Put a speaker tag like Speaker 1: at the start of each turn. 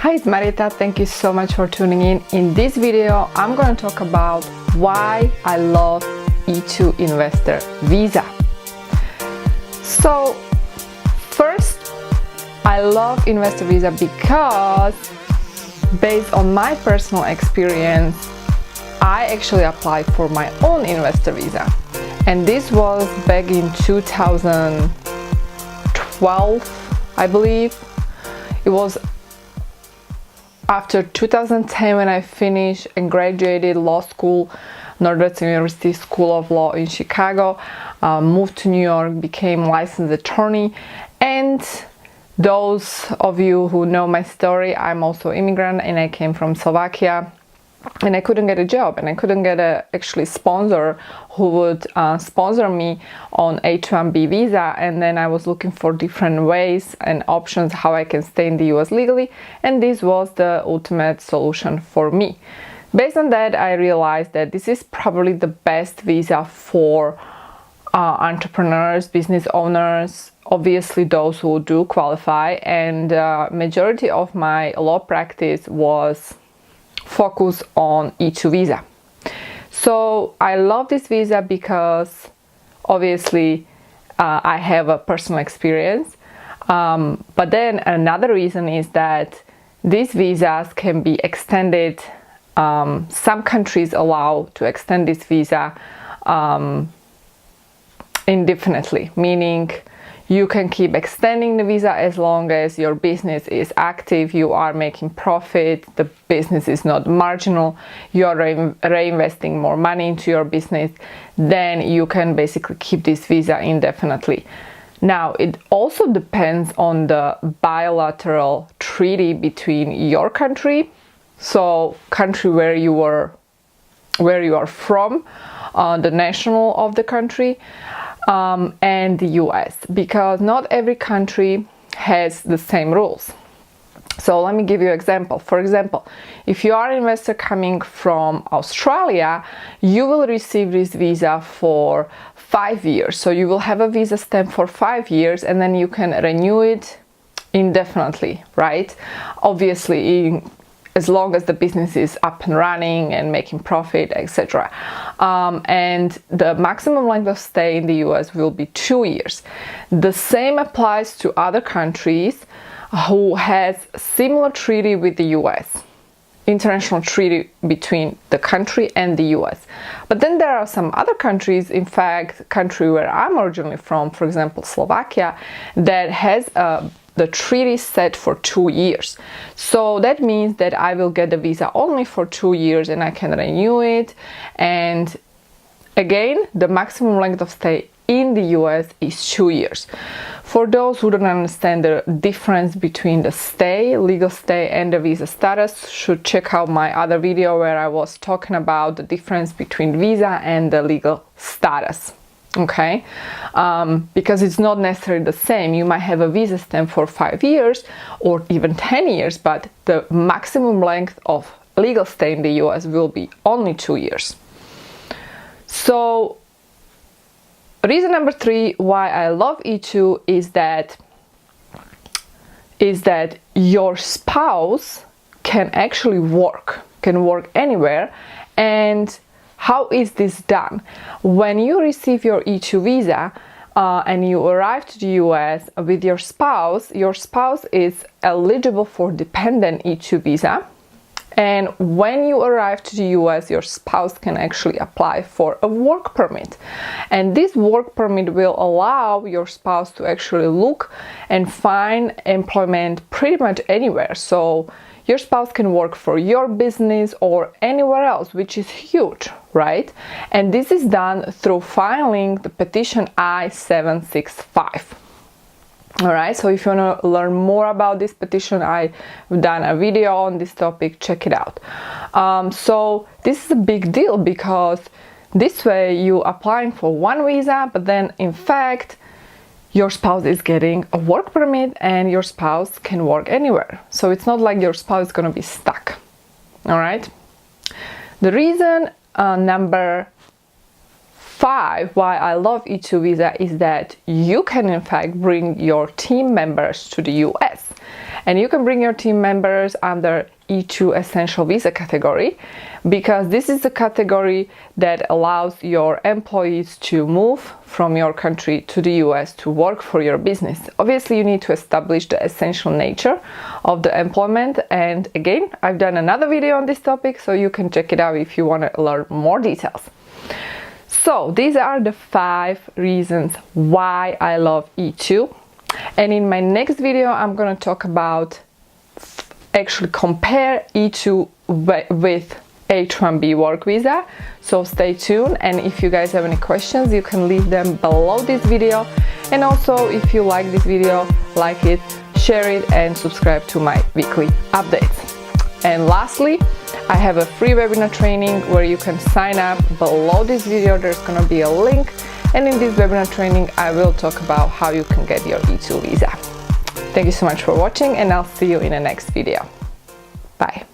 Speaker 1: Hi, it's Marieta. Thank you so much for tuning in. In this video, I'm going to talk about why I love E-2 investor visa. So first, I love investor visa because based on my personal experience, I actually applied for my own investor visa. And this was back in 2012, I believe. It was after 2010 when I finished and graduated law school, Northwestern University School of Law in Chicago, moved to New York, became licensed attorney. And those of you who know my story, I'm also immigrant and I came from Slovakia. And I couldn't get a job, and I couldn't get a actually sponsor who would sponsor me on H-1B visa. And then I was looking for different ways and options how I can stay in the US legally, and this was the ultimate solution for me. Based on that, I realized that this is probably the best visa for entrepreneurs, business owners, obviously those who do qualify. And majority of my law practice was focus on E-2 visa. So I love this visa because obviously I have a personal experience, but then another reason is that these visas can be extended. Some countries allow to extend this visa indefinitely, meaning you can keep extending the visa as long as your business is active, you are making profit, the business is not marginal, you are reinvesting more money into your business, then you can basically keep this visa indefinitely. Now, it also depends on the bilateral treaty between your country, so country where you are from, the national of the country, and the US, because not every country has the same rules. So let me give you an example. For example, if you are an investor coming from Australia, you will receive this visa for 5 years. So you will have a visa stamp for 5 years, and then you can renew it indefinitely, right? Obviously, as long as the business is up and running and making profit, etc. And the maximum length of stay in the US will be 2 years. The same applies to other countries who has similar treaty with the US, international treaty between the country and the US. But then there are some other countries, in fact, country where I'm originally from, for example, Slovakia, that has the treaty set for 2 years. So that means that I will get the visa only for 2 years and I can renew it. And again, the maximum length of stay in the US is 2 years. For those who don't understand the difference between the stay, legal stay, and the visa status, should check out my other video where I was talking about the difference between visa and the legal status. Okay, because it's not necessarily the same. You might have a visa stamp for 5 years or even 10 years, but the maximum length of legal stay in the US will be only 2 years. So reason number 3 why I love E-2 is that your spouse can actually work anywhere. And how is this done? When you receive your E-2 visa and you arrive to the US with your spouse is eligible for dependent E-2 visa. And when you arrive to the US, your spouse can actually apply for a work permit. And this work permit will allow your spouse to actually look and find employment pretty much anywhere. So your spouse can work for your business or anywhere else, which is huge, right? And this is done through filing the petition I-765. All right, so if you want to learn more about this petition, I've done a video on this topic, check it out. So this is a big deal because this way you applying for one visa, but then in fact, your spouse is getting a work permit and your spouse can work anywhere. So it's not like your spouse is going to be stuck. All right. The reason number 5 why I love E-2 visa is that you can in fact bring your team members to the US. And you can bring your team members under E-2 essential visa category, because this is the category that allows your employees to move from your country to the US to work for your business. Obviously, you need to establish the essential nature of the employment, and again, I've done another video on this topic, so you can check it out if you want to learn more details. So these are the 5 reasons why I love E-2, and in my next video I'm going to talk about actually compare E-2 with H-1B work visa. So stay tuned, and if you guys have any questions, you can leave them below this video. And also, if you like this video, like it, share it, and subscribe to my weekly updates. And lastly, I have a free webinar training where you can sign up. Below this video there's gonna be a link, and in this webinar training I will talk about how you can get your E-2 visa. Thank you so much for watching, and I'll see you in the next video. Bye.